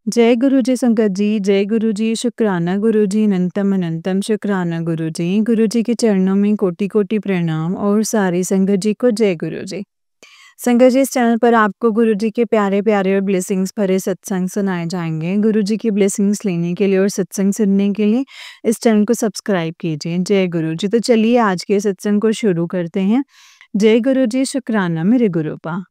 जय गुरु जी संगत जी, जय गुरु जी, शुक्राना गुरु जी, अनंतम अनंतम शुक्राना गुरु जी। गुरु जी के चरणों में कोटि-कोटि प्रणाम और सारी संगत जी को जय गुरु जी। संगत जी, इस चैनल पर आपको गुरु जी के प्यारे-प्यारे और ब्लेसिंग्स भरे सत्संग सुनाए जाएँगे। गुरु जी की ब्लेसिंग्स लेने के लिए और सत्संग सुनने के लिए इस चैनल को सब्सक्राइब कीजिए। जय गुरु जी। तो चलिए आज के सत्संग को शुरू करते हैं। जय गुरु जी, शुक्राना मेरे गुरुपा।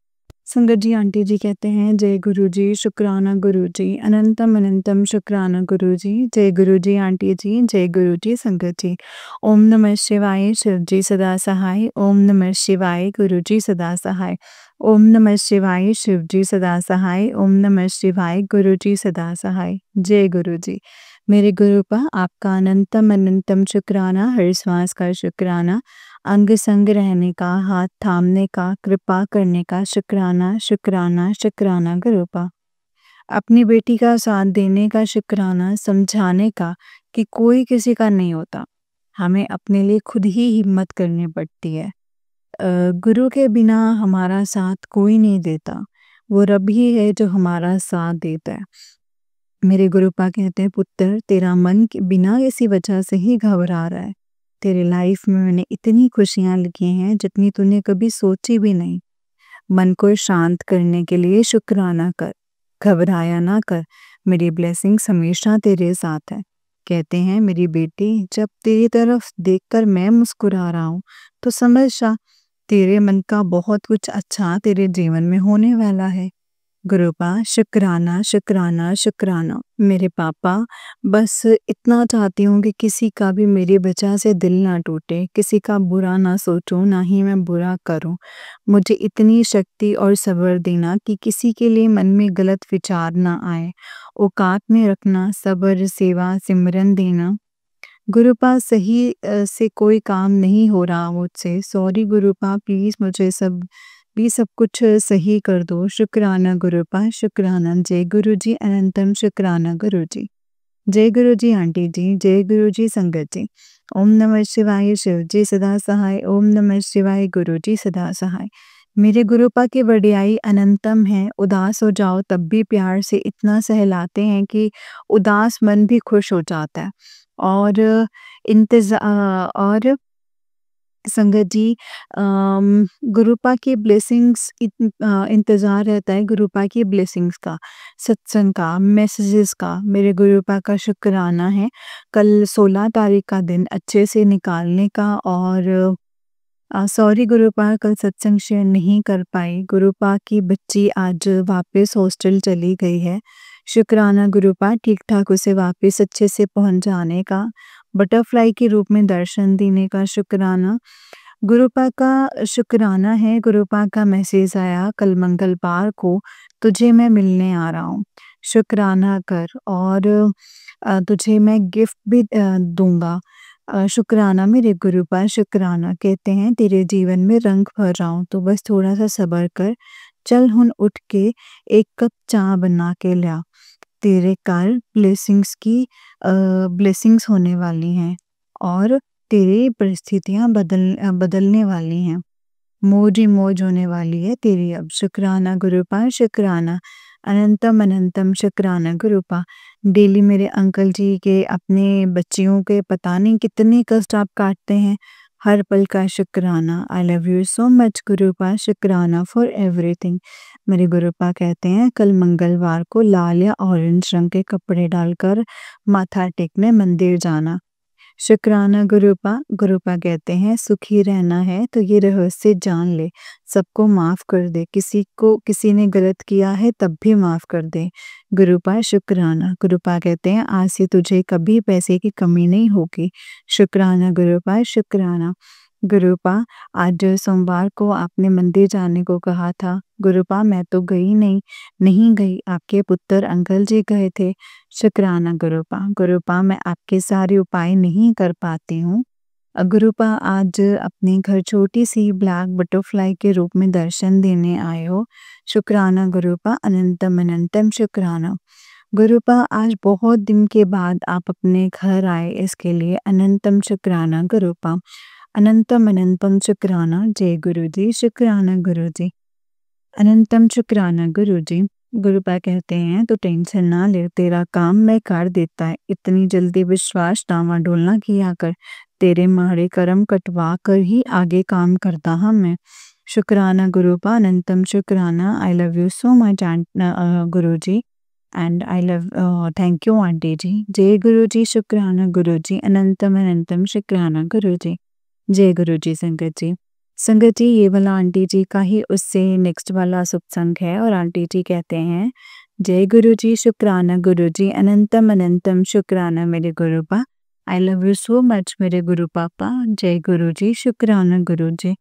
संगत जी, आंटी जी कहते हैं जय गुरु जी, शुक्राना गुरु जी, अनंतम अनंतम शुक्राना गुरु जी। जय गुरु जी आंटी जी, जय गुरु जी संगत जी। ओम नमः शिवाय, शिव जी सदा सहाय। ओम नमः शिवाय, गुरु जी सदा सहाय। ओम नमः शिवाय, शिव जी सदा सहाय। ओम नमः शिवाय, गुरु जी सदा सहाय। जय गुरु जी। मेरे गुरुपा, आपका अनंतम अनंतम शुक्राना, हर श्वास का शुक्राना, अंग संग रहने का, हाथ थामने का, कृपा करने का शुक्राना शुक्राना शुक्राना गुरुपा। अपनी बेटी का साथ देने का शुक्राना, समझाने का कि कोई किसी का नहीं होता, हमें अपने लिए खुद ही हिम्मत करनी पड़ती है। गुरु के बिना हमारा साथ कोई नहीं देता, वो रब ही है जो हमारा साथ देता है। मेरे गुरुपा कहते हैं, पुत्र तेरा मन बिना किसी वजह से ही घबरा रहा है। तेरे लाइफ में मैंने इतनी खुशियाँ लिखी हैं जितनी तूने कभी सोची भी नहीं। मन को शांत करने के लिए शुक्राना कर, घबराया ना कर, मेरी ब्लेसिंग्स हमेशा तेरे साथ है। कहते हैं मेरी बेटी, जब तेरी तरफ देखकर मैं मुस्कुरा रहा हूँ तो समझ जा, तेरे मन का बहुत कुछ अच्छा तेरे जीवन में होने वाला है। गुरुपा, शुक्राना शुक्राना शुक्राना। मेरे पापा, बस इतना चाहती हूँ कि किसी का भी मेरी वजह से दिल ना टूटे, किसी का बुरा ना सोचूं, ना ही मैं बुरा करूं। मुझे इतनी शक्ति और सब्र देना कि किसी के लिए मन में गलत विचार ना आए। औकात में रखना, सब्र सेवा सिमरन देना। गुरुपा, सही से कोई काम नहीं हो रहा मुझसे, सॉरी गुरुपा, प्लीज़ मुझे सब कुछ सही कर दो। शुक्राना गुरुपा, शुक्राना। जय गुरु जी, अनंतम शुक्राना गुरु जी। जय गुरु जी आंटी जी, जय गुरु जी संगत जी। ओम नमः शिवाय, शिव जी सदा सहाय। ओम नमः शिवाय, गुरु जी सदा सहाय। मेरे गुरुपा की वडियाई अनंतम है। उदास हो जाओ तब भी प्यार से इतना सहलाते हैं कि उदास मन भी खुश हो जाता है। और और संगत जी, गुरुपा की ब्लेसिंग्स इंतज़ार रहता है गुरुपा की ब्लेसिंग्स का, सत्संग का, मैसेजेस का। मेरे गुरुपा का शुक्राना है कल 16 तारीख का दिन अच्छे से निकालने का। और सॉरी गुरुपा, कल सत्संग शेयर नहीं कर पाई। गुरुपा की बच्ची आज वापस हॉस्टल चली गई है। शुक्राना गुरुपा, ठीक ठाक उसे वापस अच्छे से पहुंच जाने का, बटरफ्लाई के रूप में दर्शन देने का शुक्राना। गुरुपा का शुक्राना है, गुरुपा का मैसेज आया कल मंगलवार को, तुझे मैं मिलने आ रहा हूँ, शुक्राना कर और तुझे मैं गिफ्ट भी दूंगा। शुक्राना मेरे गुरुपा, शुक्राना। कहते हैं तेरे जीवन में रंग भर रहा हूँ, तो बस थोड़ा सा सब्र कर। चल हुन उठ के एक कप चाय बना के ला, तेरे घर ब्लेसिंग्स होने वाली हैं और तेरी परिस्थितियाँ बदलने वाली हैं। मौज ही मौज होने वाली है तेरी अब। शुक्राना गुरुपा, शुक्राना। अनंतम अनंतम शुक्राना गुरुपा। डेली मेरे अंकल जी के अपने बच्चियों के पता नहीं कितने कष्ट आप काटते हैं, हर पल का शुक्राना। I love you so much Gurupa, शुक्राना फॉर एवरीथिंग। मेरे गुरुपा कहते हैं कल मंगलवार को लाल या ऑरेंज रंग के कपड़े डालकर माथा टेकने मंदिर जाना। शुक्राना गुरुपा। गुरुपा कहते हैं सुखी रहना है तो ये रहस्य जान ले, सबको माफ कर दे, किसी ने गलत किया है तब भी माफ कर दे। गुरुपा, शुक्राना। गुरुपा कहते हैं आज से तुझे कभी पैसे की कमी नहीं होगी। शुक्राना गुरुपा, शुक्राना। गुरुपा, आज सोमवार को आपने मंदिर जाने को कहा था। गुरुपा, मैं तो गई नहीं गई, आपके पुत्र अंकल जी गए थे। शुक्राना गुरुपा। गुरुपा, मैं आपके सारे उपाय नहीं कर पाती हूँ। गुरुपा, आज अपने घर छोटी सी ब्लैक बटरफ्लाई के रूप में दर्शन देने आए हो। शुक्राना गुरुपा, अनंतम अनंतम शुक्राना। गुरुपा, आज बहुत दिन के बाद आप अपने घर आए, इसके लिए अनंतम शुक्राना गुरुपा। अनंतम अनंतम शुक्राना। जय गुरु जी, शुक्राना गुरु जी। अनंतम शुक्राना गुरु जी। गुरुपा कहते हैं तो टेंशन ना ले, तेरा काम मैं कर देता है, इतनी जल्दी विश्वास डावाडोल ना किया कर, तेरे माड़े कर्म कटवा कर ही आगे काम करता हाँ मैं। शुक्राना गुरुपा, अनंतम शुक्राना। I love you so much Guru ji, and I love thank you aunty ji. जय गुरु जी, शुक्राना गुरु जी, अनंतम अनंतम शुक्राना गुरु जी। जय गुरु जी संगत जी। संगत जी, ये वाला आंटी जी का ही उससे नेक्स्ट वाला सत्संग है और आंटी जी कहते हैं, जय गुरु जी, शुक्राना गुरु जी, अनंतम अनंतम शुक्राना मेरे Gurupa. I love you so much मेरे गुरु पापा। जय गुरु जी, शुक्राना गुरु जी,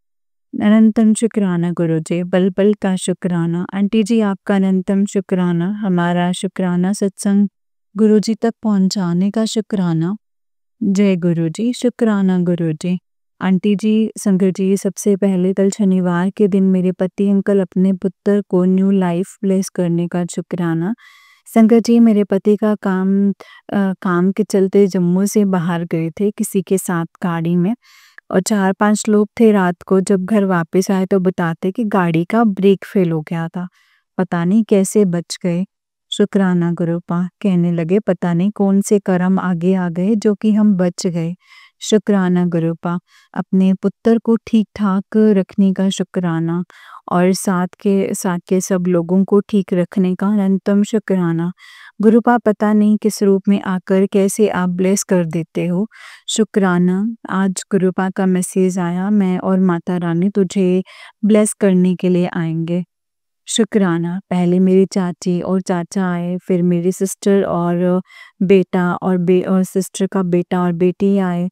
अनंतम शुक्राना गुरु जी, बल बल का शुक्राना। आंटी जी आपका अनंतम शुक्राना, हमारा शुक्राना सत्संग गुरु जी तक पहुंचाने का शुक्राना। जय गुरु जी, शुक्राना गुरु जी। आंटी जी, संगत जी, सबसे पहले कल शनिवार के दिन मेरे पति अंकल अपने पुत्र को न्यू लाइफ ब्लेस करने का शुक्राना। संगत जी, मेरे पति का काम के चलते जम्मू से बाहर गए थे किसी के साथ गाड़ी में, और 4-5 लोग थे। रात को जब घर वापस आए तो बताते कि गाड़ी का ब्रेक फेल हो गया था, पता नहीं कैसे बच गए। शुक्राना गुरुपा, कहने लगे पता नहीं कौन से कर्म आगे आ गए जो कि हम बच गए। शुक्राना गुरुपा, अपने पुत्र को ठीक ठाक रखने का शुक्राना, और साथ के सब लोगों को ठीक रखने का अनंतम शुक्राना। गुरुपा, पता नहीं किस रूप में आकर कैसे आप ब्लेस कर देते हो। शुक्राना, आज गुरुपा का मैसेज आया, मैं और माता रानी तुझे ब्लेस करने के लिए आएंगे। शुक्राना, पहले मेरी चाची और चाचा आए, फिर मेरी सिस्टर और बेटा और सिस्टर का बेटा और बेटी आए,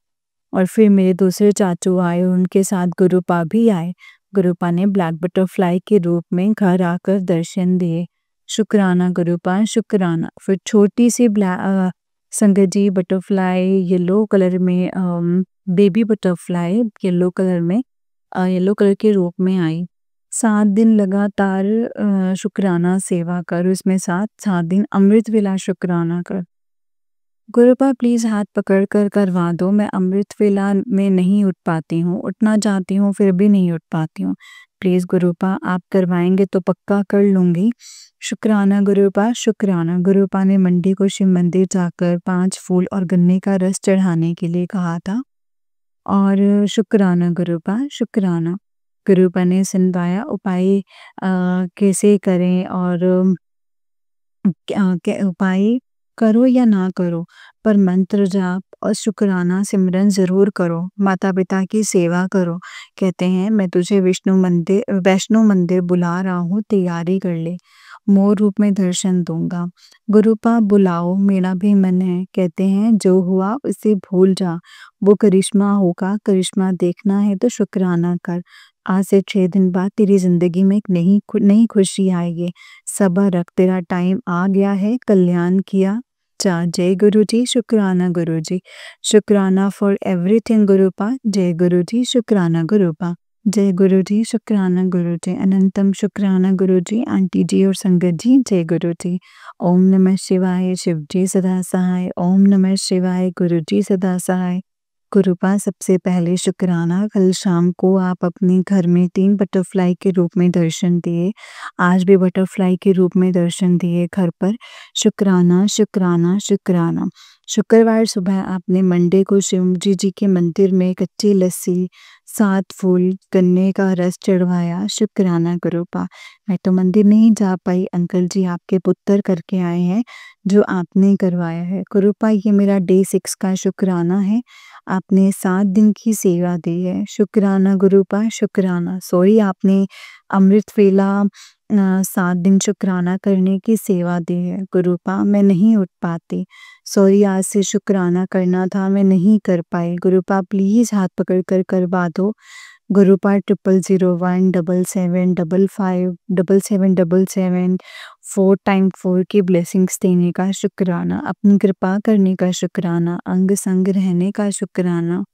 और फिर मेरे दूसरे चाचू आए, उनके साथ गुरुपा भी आए। गुरुपा ने ब्लैक बटरफ्लाई के रूप में घर आकर दर्शन दिए। शुक्राना गुरुपा, शुक्राना। फिर छोटी सी संगत जी बटरफ्लाई येलो कलर में, बेबी बटरफ्लाई येलो कलर के रूप में आई। 7 दिन लगातार शुक्राना सेवा कर, उसमें 7 दिन अमृत वेला शुक्राना कर। गुरुपा, प्लीज़ हाथ पकड़ कर करवा दो, मैं अमृत वेला में नहीं उठ पाती हूँ, उठना चाहती हूँ फिर भी नहीं उठ पाती हूँ। प्लीज़ गुरुपा, आप करवाएंगे तो पक्का कर लूँगी। शुक्राना गुरुपा, शुक्राना। गुरुपा ने मंडी को शिव मंदिर जाकर 5 फूल और गन्ने का रस चढ़ाने के लिए कहा था, और शुक्राना गुरुपा, शुक्राना। गुरुपा ने सुनवाया उपाय कैसे करें, और उपाय करो या ना करो, पर मंत्र जाप और शुक्राना सिमरन ज़रूर करो, माता पिता की सेवा करो। कहते हैं, मैं तुझे वैष्णो मंदिर बुला रहा हूँ, तैयारी कर ले, मोर रूप में दर्शन दूंगा। गुरुपा, बुलाओ, मेरा भी मन है। कहते हैं, जो हुआ उसे भूल जा, वो करिश्मा होगा, करिश्मा देखना है तो शुक्राना कर। आज से 6 दिन बाद तेरी जिंदगी में एक नई खुशी आएगी। सब्र रख, तेरा टाइम आ गया है, कल्याण किया जा। जय गुरु जी, शुक्राना गुरु जी, शुक्राना फॉर एवरीथिंग गुरुपा। जय गुरु जी, शुक्राना गुरुपा। जय गुरु जी, शुक्राना गुरु जी, अनंतम शुक्राना गुरु जी। आंटी जी और संगत जी, जय गुरु जी। ओम नमः शिवाय, शिव जी सदा सहाय। ओम नमः शिवाय, गुरु जी सदा सहाय। गुरुपा, सबसे पहले शुक्राना, कल शाम को आप अपने घर में 3 बटरफ्लाई के रूप में दर्शन दिए, आज भी बटरफ्लाई के रूप में दर्शन दिए घर पर। शुक्राना, शुक्राना, शुक्राना। शुक्रवार सुबह आपने मंडे को शिव जी के मंदिर में कच्ची लस्सी, 7 फूल, गन्ने का रस चढ़वाया। शुक्राना गुरुपा। मैं तो मंदिर नहीं जा पाई, अंकल जी आपके पुत्र करके आए हैं, जो आपने करवाया है। गुरुपा, ये मेरा डे 6 का शुक्राना है, आपने 7 दिन की सेवा दी है। शुक्राना गुरुपा, शुक्राना। सॉरी, आपने अमृत वेला 7 दिन शुक्राना करने की सेवा दी है। गुरुपा, मैं नहीं उठ पाती, सॉरी, आज से शुक्राना करना था, मैं नहीं कर पाई। गुरुपा, प्लीज़ हाथ पकड़ कर करवा दो। गुरुपा, 000177557777 4 टाइम 4 की ब्लेसिंग्स देने का शुक्राना, अपनी कृपा करने का शुक्राना, अंग संग रहने का शुक्राना।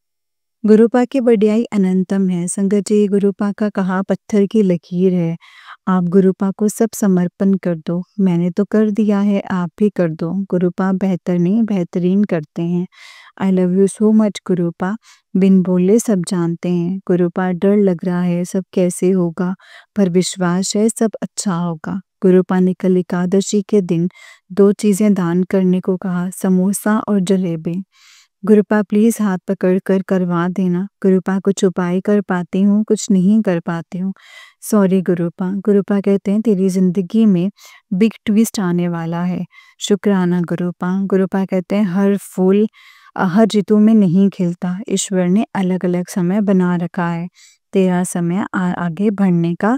गुरुपा की बढ़ियाई अनंतम है। संगत जी, गुरुपा का कहा पत्थर की लकीर है, आप गुरुपा को सब समर्पण कर दो। मैंने तो कर दिया है, आप भी कर दो। गुरुपा बेहतर नहीं, बेहतरीन करते हैं। I love you so much Gurupa. बिन बोले सब जानते हैं। गुरुपा, डर लग रहा है सब कैसे होगा, पर विश्वास है सब अच्छा होगा। गुरुपा ने कल एकादशी के दिन 2 चीज़ें दान करने को कहा, समोसा और जलेबी। गुरुपा प्लीज़ हाथ पकड़ कर करवा देना। गुरुपा कुछ उपाय कर पाती हूँ, कुछ नहीं कर पाती हूँ। सॉरी गुरुपा। गुरुपा कहते हैं तेरी ज़िंदगी में बिग ट्विस्ट आने वाला है। शुक्राना गुरुपा। गुरुपा कहते हैं हर फूल हर ऋतु में नहीं खिलता। ईश्वर ने अलग-अलग समय बना रखा है। तेरा समय आगे बढ़ने का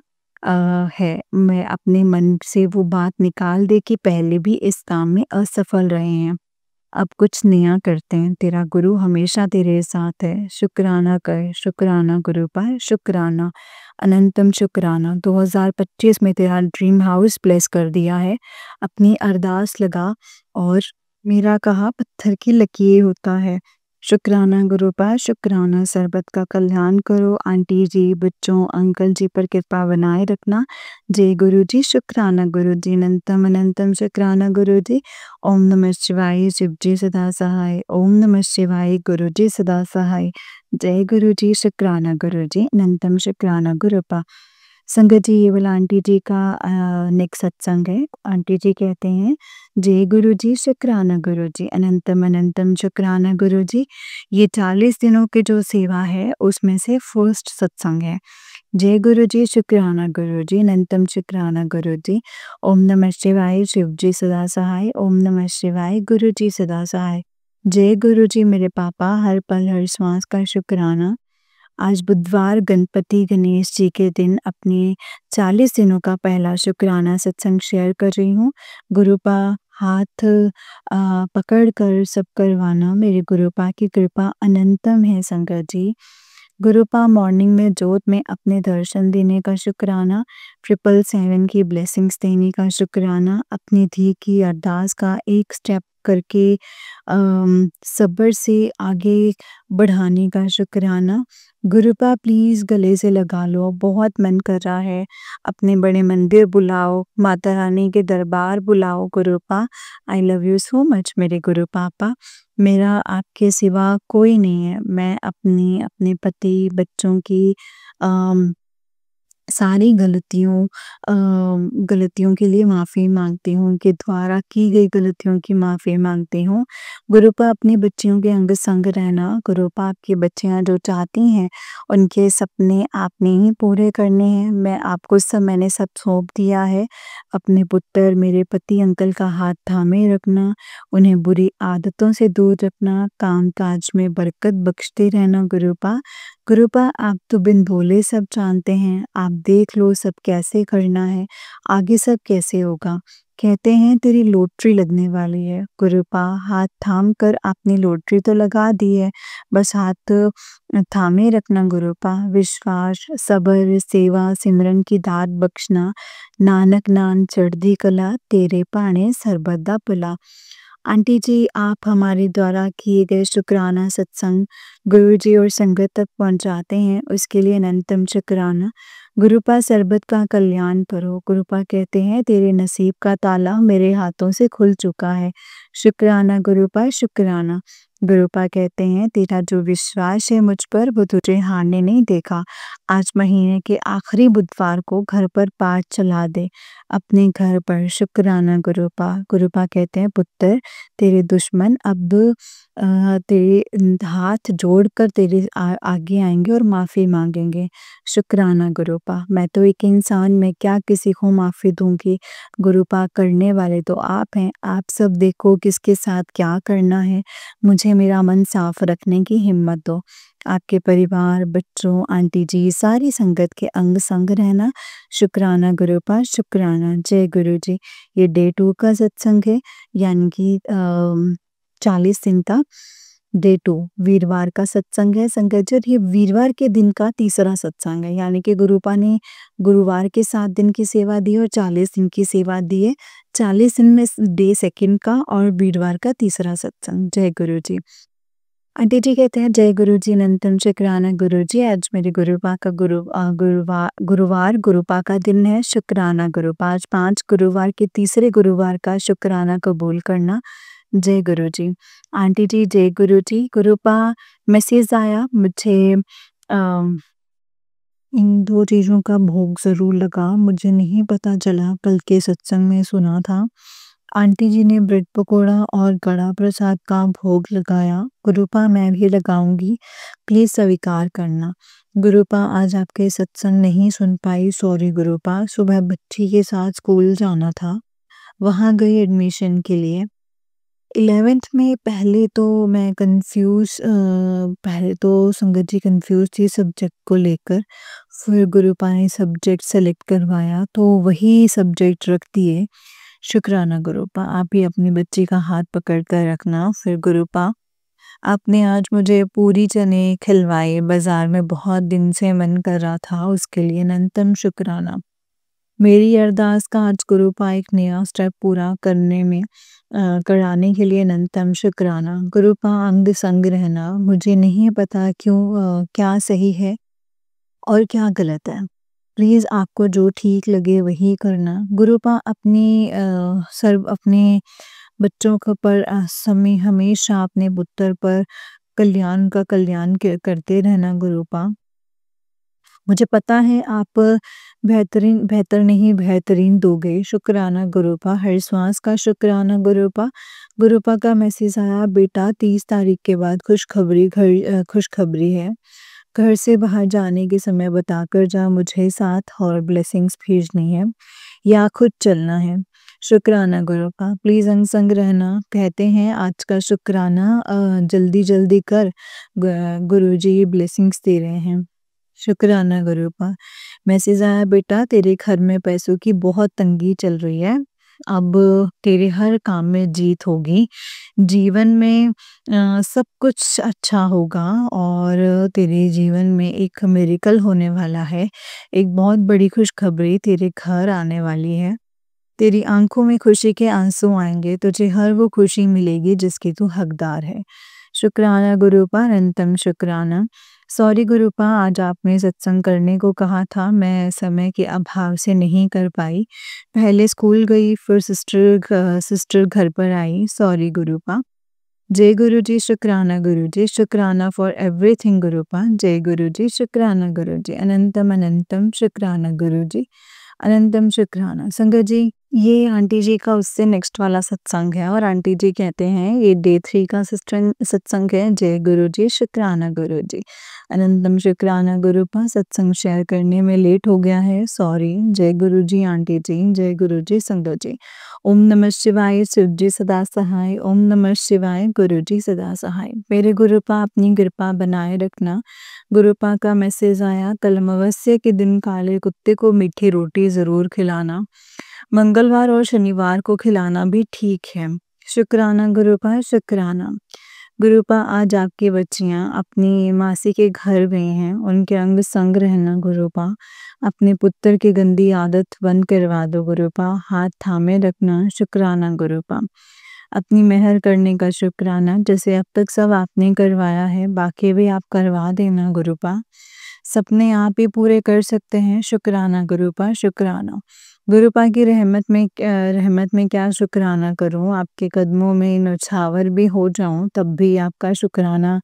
है। मैं अपने मन से वो बात निकाल दे कि पहले भी इस काम में असफल रहे हैं। अब कुछ नया करते हैं। तेरा गुरु हमेशा तेरे साथ है। शुक्राना कर, शुक्राना गुरुपा, शुक्राना, अनंतम शुक्राना। 2025 में तेरा ड्रीम हाउस ब्लेस कर दिया है। अपनी अरदास लगा और मेरा कहा पत्थर की लकीर होता है। शुक्राना गुरुपा, शुक्राना। सरबत का कल्याण करो। आंटी जी, बच्चों, अंकल जी पर कृपा बनाए रखना। जय गुरु जी। शुक्राना गुरु जी। अनंतम अनंतम शुक्राना गुरु जी। ओम नमः शिवाय। शिव जी सदा सहाय। ओम नमः शिवाय। गुरु जी सदा सहाय। जय गुरु जी। शुक्राना गुरु जी। अनंतम शुक्राना गुरुपा। संगत जी, ये वाला आंटी जी का नेक्स्ट सत्संग है। आंटी जी कहते हैं जय गुरु जी, शुक्राना गुरु जी, अनंतम अनंतम शुक्राना गुरु जी। ये 40 दिनों की जो सेवा है उसमें से फर्स्ट सत्संग है। जय गुरु जी, शुक्राना गुरु जी, अनंतम शुक्राना गुरु जी। ओम नमः शिवाय। शिव जी सदा सहाय। ओम नमः शिवाय। गुरु जी सदा सहाय। जय गुरु जी मेरे पापा, हर पल हर श्वास का शुक्राना। आज बुधवार गणपति गणेश जी के दिन अपने 40 दिनों का पहला शुक्राना सत्संग शेयर कर रही हूँ। गुरुपा हाथ पकड़ कर सब करवाना। मेरे गुरुपा की कृपा अनंतम है संगत जी। गुरुपा मॉर्निंग में जोत में अपने दर्शन देने का शुक्राना। 777 की ब्लेसिंग्स देने का शुक्राना। अपनी धी की अरदास का एक स्टेप करके सब्र से आगे बढ़ाने का शुक्राना। गुरुपा प्लीज़ गले से लगा लो, बहुत मन कर रहा है। अपने बड़े मंदिर बुलाओ, माता रानी के दरबार बुलाओ Gurupa. I love you so much मेरे गुरु पापा। मेरा आपके सिवा कोई नहीं है। मैं अपने पति, बच्चों की अम, सारी गलतियों के लिए माफ़ी माँगती हूँ, उनके द्वारा की गई गलतियों की माफ़ी माँगती हूँ। गुरुपा अपने बच्चियों के अंग संग रहना। गुरुपा आपकी बच्चियाँ जो चाहती हैं, उनके सपने आपने ही पूरे करने हैं। मैंने सब सौंप दिया है। अपने पुत्र, मेरे पति अंकल का हाथ थामे रखना, उन्हें बुरी आदतों से दूर रखना, काम-काज में बरकत बख्शते रहना गुरुपा। गुरुपा आप तो बिन बोले सब जानते हैं। आप देख लो सब कैसे करना है, आगे सब कैसे होगा। कहते हैं तेरी लॉटरी लगने वाली है। गुरुपा हाथ थाम कर आपने लॉटरी तो लगा दी है, बस हाथ थामे रखना गुरुपा। विश्वास, सब्र, सेवा, सिमरन की दात बख्शना। नानक नाम चढ़दी कला, तेरे भाणे सरबत दा भला। आंटी जी, आप हमारे द्वारा किए गए शुक्राना सत्संग गुरु जी और संगत तक पहुंचाते हैं, उसके लिए अनंतम शुक्राना। गुरुपा सरबत का कल्याण करो। गुरुपा कहते हैं तेरे नसीब का ताला मेरे हाथों से खुल चुका है। शुक्राना गुरुपा, शुक्राना। गुरुपा कहते हैं तेरा जो विश्वास है मुझ पर वो तुझे हारने नहीं देगा। आज महीने के आखिरी बुधवार को घर पर पाठ चला दे अपने घर पर। शुक्राना गुरुपा। गुरुपा कहते हैं पुत्र, तेरे दुश्मन अब तेरे हाथ जोड़कर तेरे आगे आएंगे और माफ़ी मांगेंगे। शुक्राना गुरुपा। मैं तो एक इंसान, मैं क्या किसी को माफ़ी दूंगी। गुरुपा करने वाले तो आप हैं। आप सब देखो किसके साथ क्या करना है। मुझे मेरा मन साफ रखने की हिम्मत दो। आपके परिवार, बच्चों, आंटी जी, सारी संगत के अंग संग रहना। शुक्राना गुरुपा, शुक्राना। जय गुरु जी। ये डे 2 का सत्संग है, यानी कि 40 दिन का डे 2 वीरवार का सत्संग है संगत जी। और ये वीरवार के दिन का तीसरा सत्संग है, यानी कि गुरुपा ने गुरुवार के 7 दिन की सेवा दी और 40 दिन की सेवा दी है। 40 दिन में डे 2 का और वीरवार का तीसरा सत्संग। जय गुरु जी। आंटी जी कहते हैं जय गुरु जी, अनंतम शुक्राना गुरु जी। आज मेरे गुरुपा का गुरुवार गुरुपा का दिन है। शुक्राना गुरुपा। आज 5 गुरुवार के तीसरे गुरुवार का शुक्राना कबूल करना। जय गुरु जी। आंटी जी जय गुरु जी। गुरुपा मैसेज आया मुझे इन 2 चीज़ों का भोग ज़रूर लगा, मुझे नहीं पता चला, कल के सत्संग में सुना था। आंटी जी ने ब्रेड पकोड़ा और कड़ा प्रसाद का भोग लगाया। गुरुपा मैं भी लगाऊँगी, प्लीज़ स्वीकार करना। गुरुपा आज आपके सत्संग नहीं सुन पाई, सॉरी गुरुपा, सुबह बच्ची के साथ स्कूल जाना था, वहाँ गई एडमिशन के लिए। 11th में पहले तो मैं पहले तो संगत जी कन्फ्यूज़ थी सब्जेक्ट को लेकर, फिर गुरुपा ने सब्जेक्ट सेलेक्ट करवाया तो वही सब्जेक्ट रख दिए। शुक्राना गुरुपा, आप ही अपनी बच्ची का हाथ पकड़ कर रखना। फिर गुरुपा, आपने आज मुझे पूरी चने खिलवाए, बाज़ार में बहुत दिन से मन कर रहा था, उसके लिए अनंतम शुक्राना। मेरी अरदास का आज गुरुपा एक नया स्टेप पूरा करने में कराने के लिए अनंतम शुक्राना। गुरुपा अंग संग रहना, मुझे नहीं पता क्या सही है और क्या गलत है। प्लीज़ आपको जो ठीक लगे वही करना। गुरुपा अपने बच्चों के पर समय हमेशा अपने पुत्र पर कल्याण का कल्याण करते रहना गुरुपा। मुझे पता है आप बेहतर नहीं बेहतरीन दोगे। शुक्राना गुरुपा, हर श्वास का शुक्राना गुरुपा। गुरुपा का मैसेज आया, बेटा 30 तारीख के बाद खुशखबरी है। घर से बाहर जाने के समय बताकर जा, मुझे साथ और ब्लेसिंग्स भेजनी है या खुद चलना है। शुक्राना गुरुपा, प्लीज़ अंग संग रहना। कहते हैं आज का शुक्राना जल्दी जल्दी कर, गुरुजी ब्लेसिंग्स दे रहे हैं। शुक्राना गुरुपा, मैसेज आया, बेटा तेरे घर में पैसों की बहुत तंगी चल रही है, अब तेरे हर काम में जीत होगी, जीवन में सब कुछ अच्छा होगा और तेरे जीवन में एक मिरेकल होने वाला है, एक बहुत बड़ी खुशखबरी तेरे घर आने वाली है। तेरी आंखों में खुशी के आंसू आएंगे, तुझे हर वो खुशी मिलेगी जिसकी तू हकदार है। शुक्राना गुरुपा, अनंतम शुक्राना। सॉरी गुरुपा, आज आपने सत्संग करने को कहा था, मैं समय के अभाव से नहीं कर पाई। पहले स्कूल गई, फिर सिस्टर घर पर आई, सॉरी गुरुपा। जय गुरु जी, शुक्राना गुरु जी, शुक्राना फॉर एवरीथिंग गुरुपा। जय गुरु जी, शुक्राना गुरु जी, अनंतम अनंतम शुक्राना गुरु जी, अनंतम शुक्राना। संगत जी, ये आंटी जी का उससे नेक्स्ट वाला सत्संग है और आंटी जी कहते हैं ये डे 3 का सत्संग है। जय गुरु जी, शुक्राना गुरु जी, अनंतम शुक्राना गुरुपा। सत्संग शेयर करने में लेट हो गया है, सॉरी। जय गुरु जी आंटी जी, जय गुरु जी संगत जी। ओम नमः शिवाय, शिव जी सदा सहाय। ओम नमः शिवाय, गुरु जी सदा सहाय। मेरे गुरुपा अपनी कृपा बनाए रखना। गुरुपा का मैसेज आया, कल अमावस्या के दिन काले कुत्ते को मीठी रोटी ज़रूर खिलाना, मंगलवार और शनिवार को खिलाना भी ठीक है। शुक्राना गुरुपा, शुक्राना। गुरुपा आज आपकी बच्चियां अपनी मासी के घर गई हैं, उनके अंग संग रहना गुरुपा। अपने पुत्र की गंदी आदत बंद करवा दो गुरुपा, हाथ थामे रखना। शुक्राना गुरुपा, अपनी मेहर करने का शुक्राना, जैसे अब तक सब आपने करवाया है बाकी भी आप करवा देना गुरुपा। सपने आप ही पूरे कर सकते हैं। शुक्राना गुरुपा, शुक्राना। गुरुपा की रहमत में क्या शुक्राना करूं, आपके कदमों में नौछावर भी हो जाऊं तब भी आपका शुक्राना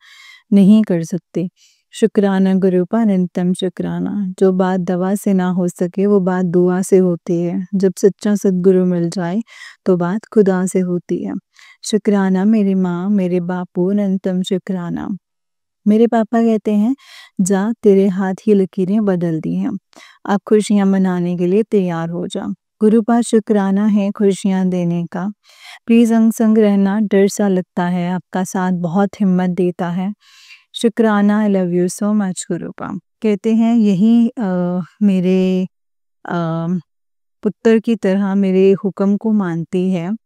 नहीं कर सकती। शुक्राना गुरुपा, अनंतम शुक्राना। जो बात दवा से ना हो सके वो बात दुआ से होती है, जब सच्चा सद्गुरु मिल जाए तो बात खुदा से होती है। शुक्राना मेरी माँ, मेरे बापू, अनंतम शुक्राना। मेरे पापा कहते हैं जा, तेरे हाथ ही लकीरें बदल दी हैं, अब खुशियाँ मनाने के लिए तैयार हो जा। गुरुपा, शुक्राना है खुशियाँ देने का, प्लीज़ अंग संग रहना, डर सा लगता है, आपका साथ बहुत हिम्मत देता है। शुक्राना, I love you so much Gurupa. कहते हैं यही मेरे अ, पुत्र की तरह मेरे हुक्म को मानती है।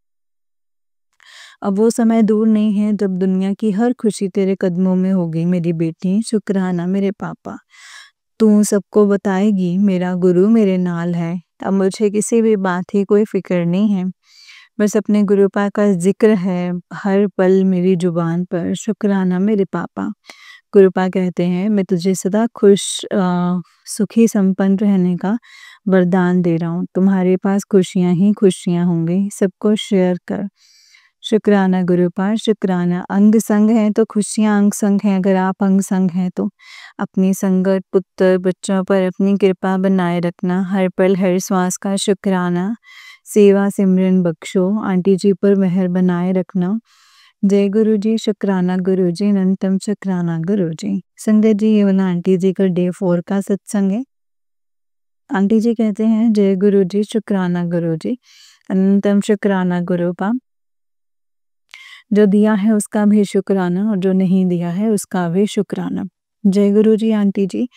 अब वो समय दूर नहीं है जब दुनिया की हर खुशी तेरे कदमों में होगी मेरी बेटी। शुक्राना मेरे पापा, तू सबको बताएगी मेरा गुरु मेरे नाल है, अब मुझे किसी भी बात की कोई फिक्र नहीं है, बस अपने गुरुपा का जिक्र है हर पल मेरी जुबान पर। शुक्राना मेरे पापा। गुरुपा कहते हैं मैं तुझे सदा सुखी संपन्न रहने का वरदान दे रहा हूँ, तुम्हारे पास खुशियाँ ही खुशियाँ होंगी, सबको शेयर कर। शुक्राना गुरुपा शुक्राना। अंग संग है तो खुशियाँ अंग संग हैं, अगर आप अंग संग हैं तो अपनी संगत पुत्र बच्चों पर अपनी कृपा बनाए रखना, हर पल हर श्वास का शुक्राना। सेवा सिमरन बख्शो, आंटी जी पर मेहर बनाए रखना। जय गुरु जी, शुक्राना गुरु जी, अनंतम शुक्राना गुरु जी। संगत जी, ये वाला आंटी जी का डे 4 का सत्संग है। आंटी जी कहते हैं, जय गुरु जी, शुक्राना गुरु जी, अनंतम शुक्राना गुरुपा। जो दिया है उसका भी शुक्राना और जो नहीं दिया है उसका भी शुक्राना। जय गुरु जी आंटी जी,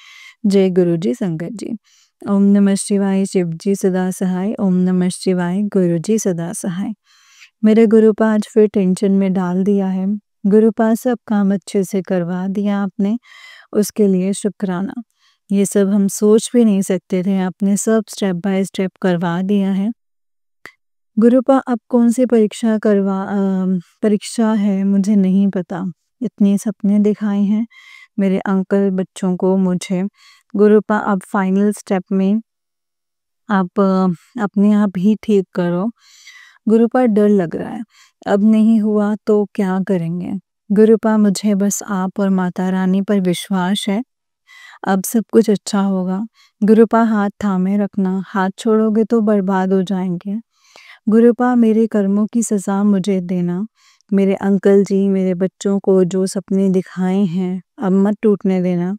जय गुरु जी संगत जी। ओम नमः शिवाय, शिव जी सदा सहाय। ओम नमः शिवाय, गुरु जी सदा सहाय। मेरे गुरुपा आज फिर टेंशन में डाल दिया है। गुरुपा सब काम अच्छे से करवा दिया आपने, उसके लिए शुक्राना। ये सब हम सोच भी नहीं सकते थे, आपने सब स्टेप बाय स्टेप करवा दिया है। गुरुपा अब कौन सी परीक्षा है मुझे नहीं पता। इतने सपने दिखाए हैं मेरे अंकल बच्चों को मुझे। गुरुपा अब फाइनल स्टेप में आप अपने आप ही ठीक करो। गुरुपा डर लग रहा है, अब नहीं हुआ तो क्या करेंगे। गुरुपा मुझे बस आप और माता रानी पर विश्वास है, अब सब कुछ अच्छा होगा। गुरुपा हाथ थामे रखना, हाथ छोड़ोगे तो बर्बाद हो जाएंगे। गुरुपा मेरे कर्मों की सज़ा मुझे देना। मेरे अंकल जी मेरे बच्चों को जो सपने दिखाए हैं अब मत टूटने देना।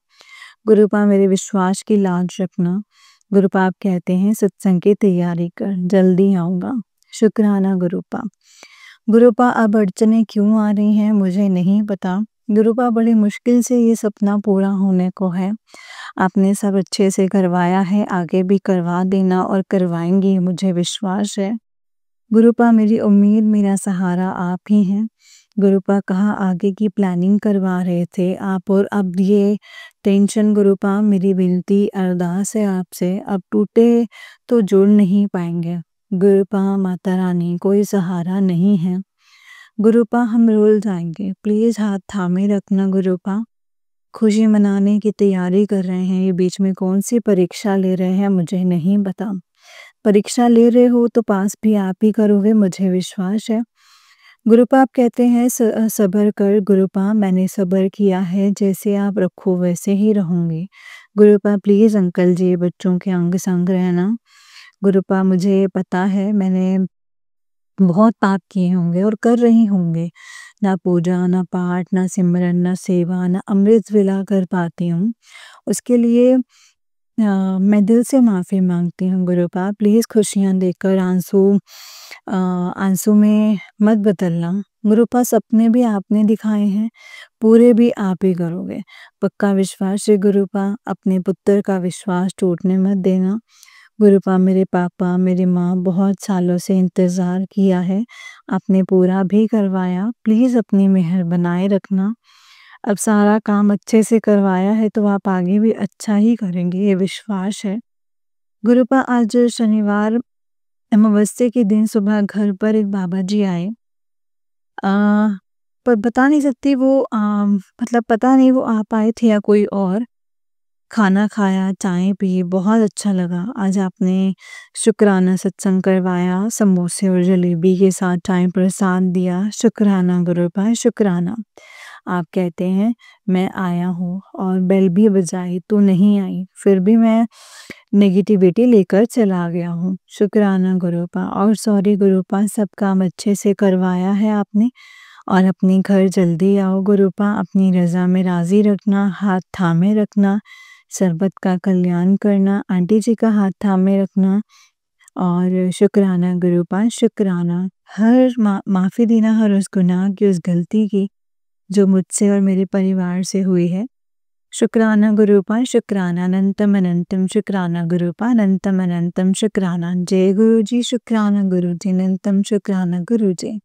गुरुपा मेरे विश्वास की लाज रखना। गुरुपा आप कहते हैं सत्संग की तैयारी कर, जल्दी आऊँगा। शुक्राना गुरुपा। गुरुपा अब अड़चनें क्यों आ रही हैं मुझे नहीं पता। गुरुपा बड़ी मुश्किल से ये सपना पूरा होने को है। आपने सब अच्छे से करवाया है, आगे भी करवा देना और करवाएंगी, मुझे विश्वास है। गुरुपा मेरी उम्मीद मेरा सहारा आप ही हैं। गुरुपा कहाँ आगे की प्लानिंग करवा रहे थे आप, और अब ये टेंशन। गुरुपा मेरी विनती अरदास है आपसे, अब टूटे तो जुड़ नहीं पाएंगे। गुरुपा माता रानी कोई सहारा नहीं है। गुरुपा हम रुल जाएंगे, प्लीज़ हाथ थामे रखना। गुरुपा खुशी मनाने की तैयारी कर रहे हैं, ये बीच में कौन सी परीक्षा ले रहे हैं मुझे नहीं पता। परीक्षा ले रहे हो तो पास भी आप ही करोगे, मुझे विश्वास है। गुरुपा आप कहते हैं सब्र कर। गुरुपा मैंने सब्र किया है, जैसे आप रखो वैसे ही रहूँगी। गुरुपा प्लीज़ अंकल जी बच्चों के अंग संग रहना। गुरुपा मुझे पता है मैंने बहुत पाप किए होंगे और कर रही होंगे, ना पूजा ना पाठ ना सिमरन ना सेवा ना अमृत विला कर पाती हूँ। उसके लिए मैं दिल से माफ़ी मांगती हूँ। गुरुपा प्लीज़ खुशियाँ देकर आंसू में मत बदलना। गुरुपा सपने भी आपने दिखाए हैं, पूरे भी आप ही करोगे, पक्का विश्वास है। गुरुपा अपने पुत्र का विश्वास टूटने मत देना। गुरुपा मेरे पापा मेरी माँ बहुत सालों से इंतज़ार किया है, आपने पूरा भी करवाया, प्लीज़ अपनी मेहर बनाए रखना। अब सारा काम अच्छे से करवाया है तो आप आगे भी अच्छा ही करेंगे, ये विश्वास है। गुरुपा आज शनिवार अमावस्या के दिन सुबह घर पर एक बाबा जी आए, पर बता नहीं सकती वो मतलब पता नहीं वो आप आए थे या कोई और। खाना खाया, चाय पी, बहुत अच्छा लगा। आज आपने शुक्राना सत्संग करवाया, समोसे और जलेबी के साथ चाय प्रसाद दिया। शुक्राना गुरुपा शुक्राना। आप कहते हैं मैं आया हूँ और बेल भी बजाई तो नहीं आई, फिर भी मैं नेगेटिविटी लेकर चला गया हूँ। शुक्राना गुरुपा और सॉरी गुरुपा, सब काम अच्छे से करवाया है आपने और अपने घर जल्दी आओ। गुरुपा अपनी रज़ा में राज़ी रखना, हाथ थामे रखना, सरबत का कल्याण करना, आंटी जी का हाथ थामे रखना। और शुक्राना गुरुपा शुक्राना। हर माफ़ी देना हर उस गुनाह की, उस गलती की जो मुझसे और मेरे परिवार से हुई है। शुक्राना गुरुपा शुक्राना। अनंतम अनंतम शुक्राना गुरुपा, अनंतम अनंतम शुक्राना। जय गुरु जी, शुक्राना गुरु जी, अनंतम शुक्राना गुरु जी।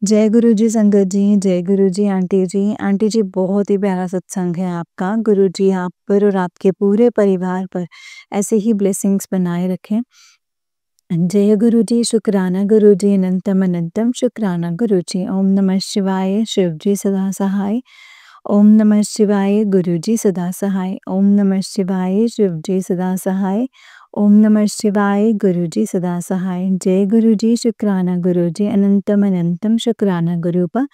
जय गुरु जी संगत जी, जय गुरु जी आंटी जी। आंटी जी बहुत ही प्यारा सत्संग है आपका। गुरु जी आप पर और आपके पूरे परिवार पर ऐसे ही ब्लेसिंग्स बनाए रखें। जय गुरु जी, शुक्राना गुरु जी, अनंतम अनंतम शुक्राना गुरु जी। ओम नमः शिवाय, शिव जी सदा सहाय। ओम नमः शिवाय, गुरु जी सदा सहाय। ओम नमः शिवाय, शिव जी सदा सहाय। ओम नमः शिवाय गुरुजी सदा सहाय। जय गुरुजी शुक्राना गुरुजी अनंतम अनंतम शुक्राना गुरुपा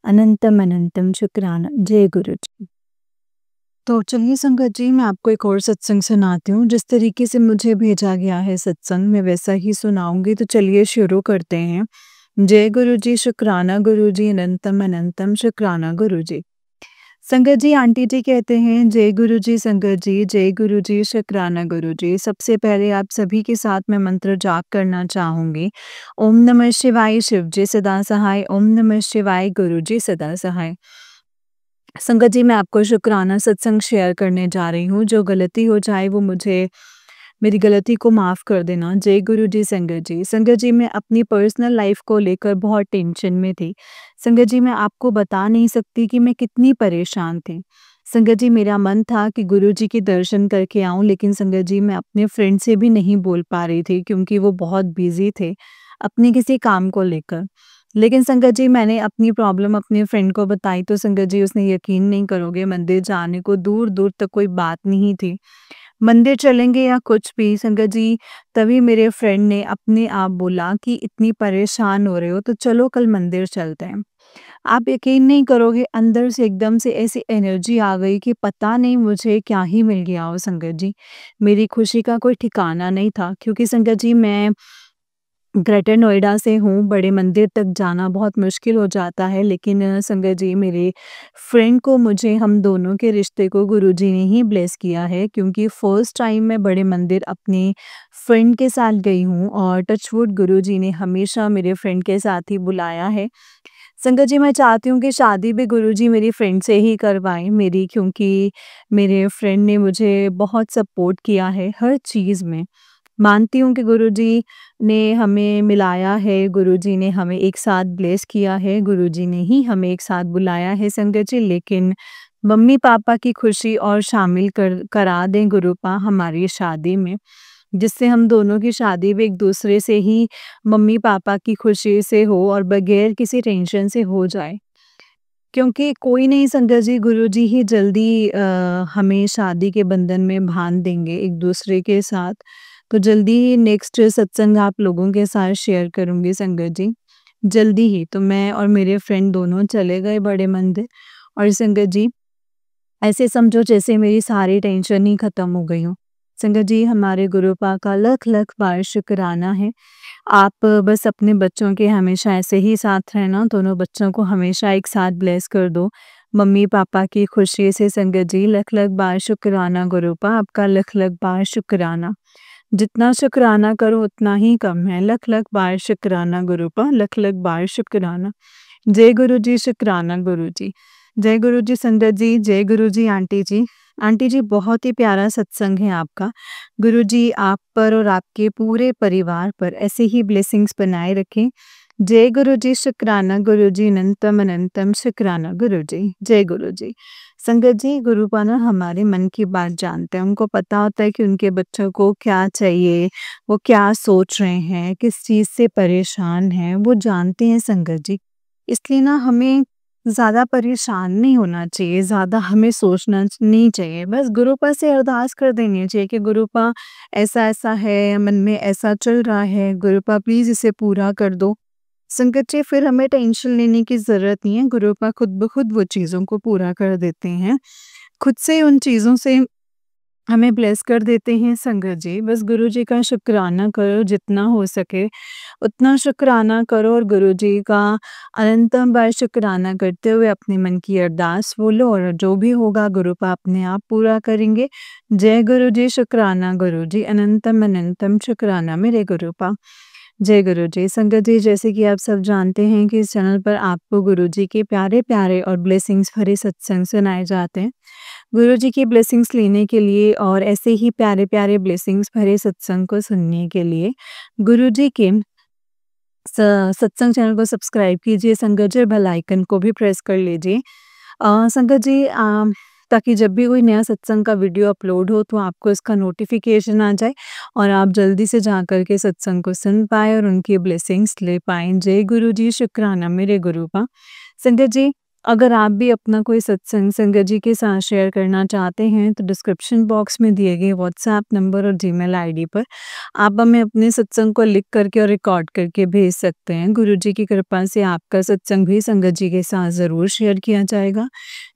अनंतम अनंतम शुक्राना। जय गुरुजी। तो चलिए संगत जी, मैं आपको एक और सत्संग सुनाती हूँ। जिस तरीके से मुझे भेजा गया है सत्संग, मैं वैसा ही सुनाऊंगी। तो चलिए शुरू करते हैं। जय गुरु जी, शुक्राना गुरु जी, अनंतम अनंतम शुक्राना गुरु जी। संगत जी, आंटी जी कहते हैं जय गुरु जी। संगत जी, जय गुरु जी, शुक्राना गुरु जी। सबसे पहले आप सभी के साथ मैं मंत्र जाप करना चाहूंगी। ओम नमः शिवाय शिव जी सदा सहाय। ओम नमः शिवाय गुरु जी सदा सहाय। संगत जी, मैं आपको शुक्राना सत्संग शेयर करने जा रही हूँ। जो गलती हो जाए वो मुझे मेरी गलती को माफ़ कर देना। जय गुरु जी। संगत जी, संगत जी, मैं अपनी पर्सनल लाइफ को लेकर बहुत टेंशन में थी। संगत जी, मैं आपको बता नहीं सकती कि मैं कितनी परेशान थी। संगत जी, मेरा मन था कि गुरु जी के दर्शन करके आऊँ, लेकिन संगत जी, मैं अपने फ्रेंड से भी नहीं बोल पा रही थी क्योंकि वो बहुत बिज़ी थे अपने किसी काम को लेकर। लेकिन संगत जी, मैंने अपनी प्रॉब्लम अपने फ्रेंड को बताई तो संगत जी, उसने यकीन नहीं करोगे, मंदिर जाने को दूर-दूर तक कोई बात नहीं थी। मंदिर चलेंगे या कुछ भी संगत जी, तभी मेरे फ्रेंड ने अपने आप बोला कि इतनी परेशान हो रहे हो तो चलो कल मंदिर चलते हैं। आप यकीन नहीं करोगे, अंदर से एकदम से ऐसी एनर्जी आ गई कि पता नहीं मुझे क्या ही मिल गया हो संगत जी। मेरी खुशी का कोई ठिकाना नहीं था क्योंकि संगत जी, मैं ग्रेटर नोएडा से हूँ, बड़े मंदिर तक जाना बहुत मुश्किल हो जाता है। लेकिन संगत जी, मेरे फ्रेंड को, मुझे, हम दोनों के रिश्ते को गुरुजी ने ही ब्लेस किया है क्योंकि फर्स्ट टाइम मैं बड़े मंदिर अपने फ्रेंड के साथ गई हूँ और टचवुड गुरुजी ने हमेशा मेरे फ्रेंड के साथ ही बुलाया है। संगत जी, मैं चाहती हूँ कि शादी भी गुरुजी मेरी फ्रेंड से ही करवाएँ मेरी, क्योंकि मेरे फ्रेंड ने मुझे बहुत सपोर्ट किया है हर चीज़ में। मानती हूँ कि गुरुजी ने हमें मिलाया है, गुरुजी ने हमें एक साथ ब्लेस किया है, गुरुजी ने ही हमें एक साथ बुलाया है संगत जी। लेकिन मम्मी-पापा की खुशी और शामिल करा दें गुरुपा हमारी शादी में, जिससे हम दोनों की शादी भी एक-दूसरे से ही मम्मी-पापा की खुशी से हो और बगैर किसी टेंशन से हो जाए। क्योंकि कोई नहीं संगत जी, गुरुजी ही जल्दी हमें शादी के बंधन में बाँध देंगे एक-दूसरे के साथ। तो जल्दी ही नेक्स्ट सत्संग आप लोगों के साथ शेयर करूँगी संगत जी, जल्दी ही। तो मैं और मेरे फ्रेंड दोनों चले गए बड़े मंदिर और संगत जी, ऐसे समझो जैसे मेरी सारी टेंशन ही खत्म हो गई हो। संगत जी, हमारे गुरुपा का लख-लख बार शुक्राना है। आप बस अपने बच्चों के हमेशा ऐसे ही साथ रहना, दोनों बच्चों को हमेशा एक साथ ब्लेस कर दो। मम्मी-पापा की खुशी से संगत जी, लख-लख बार शुक्राना गुरुपा, आपका लख-लख बार शुक्राना। जितना शुक्राना करो उतना ही कम है। लख-लख बार शुक्राना गुरुपा, लख-लख बार शुक्राना। जय गुरु जी, शुक्राना गुरु जी। जय गुरु जी संगत जी, जय गुरु जी आंटी जी। आंटी जी, बहुत ही प्यारा सत्संग है आपका। गुरु जी आप पर और आपके पूरे परिवार पर ऐसे ही ब्लेसिंग्स बनाए रखें। जय गुरु जी, शुक्राना गुरु जी, अनंतम अनंतम शुक्राना गुरु जी। जय गुरु जी। संगत जी, गुरुपा ना हमारे मन की बात जानते हैं। उनको पता होता है कि उनके बच्चों को क्या चाहिए, वो क्या सोच रहे हैं, किस चीज़ से परेशान हैं, वो जानते हैं संगत जी। इसलिए ना हमें ज़्यादा परेशान नहीं होना चाहिए, ज़्यादा हमें सोचना नहीं चाहिए। बस गुरुपा से अरदास कर देनी चाहिए कि गुरुपा ऐसा-ऐसा है, मन में ऐसा चल रहा है, गुरुपा प्लीज़ इसे पूरा कर दो। संगत जी, फिर हमें टेंशन लेने की ज़रूरत नहीं है, गुरुपा खुद ब खुद वो चीज़ों को पूरा कर देते हैं। खुद से उन चीज़ों से हमें ब्लेस कर देते हैं संगत जी। बस गुरुजी का शुक्राना करो, जितना हो सके उतना शुक्राना करो और गुरुजी का अनंतम बार शुक्राना करते हुए अपने मन की अरदास बोलो और जो भी होगा गुरुपा अपने आप पूरा करेंगे। जय गुरु जी, शुक्राना गुरु जी, अनंतम अनंतम शुक्राना मेरे गुरुपा। जय गुरु जी। संगत जी, जैसे कि आप सब जानते हैं कि इस चैनल पर आपको गुरुजी के प्यारे-प्यारे और ब्लेसिंग्स भरे सत्संग सुनाए जाते हैं। गुरुजी की ब्लेसिंग्स लेने के लिए और ऐसे ही प्यारे-प्यारे ब्लेसिंग्स भरे सत्संग को सुनने के लिए गुरुजी के स सत्संग चैनल को सब्सक्राइब कीजिए संगत जी, और बेल आइकन को भी प्रेस कर लीजिए। संगत जी, ताकि जब भी कोई नया सत्संग का वीडियो अपलोड हो तो आपको इसका नोटिफिकेशन आ जाए और आप जल्दी से जा कर के सत्संग को सुन पाएँ और उनकी ब्लेसिंग्स ले पाएँ। जय गुरु जी, शुक्राना मेरे गुरुपा। संगत जी, अगर आप भी अपना कोई सत्संग संगत जी के साथ शेयर करना चाहते हैं तो डिस्क्रिप्शन बॉक्स में दिए गए व्हाट्सएप नंबर और जीमेल आईडी पर आप हमें अपने सत्संग को लिख करके और रिकॉर्ड करके भेज सकते हैं। गुरु जी की कृपा से आपका सत्संग भी संगत जी के साथ ज़रूर शेयर किया जाएगा।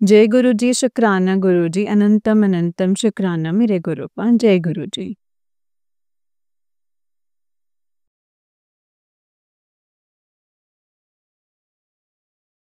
जय गुरु जी, शुक्राना गुरु जी, अनंतम अनंतम शुक्राना मेरे गुरुपा। जय गुरु जी।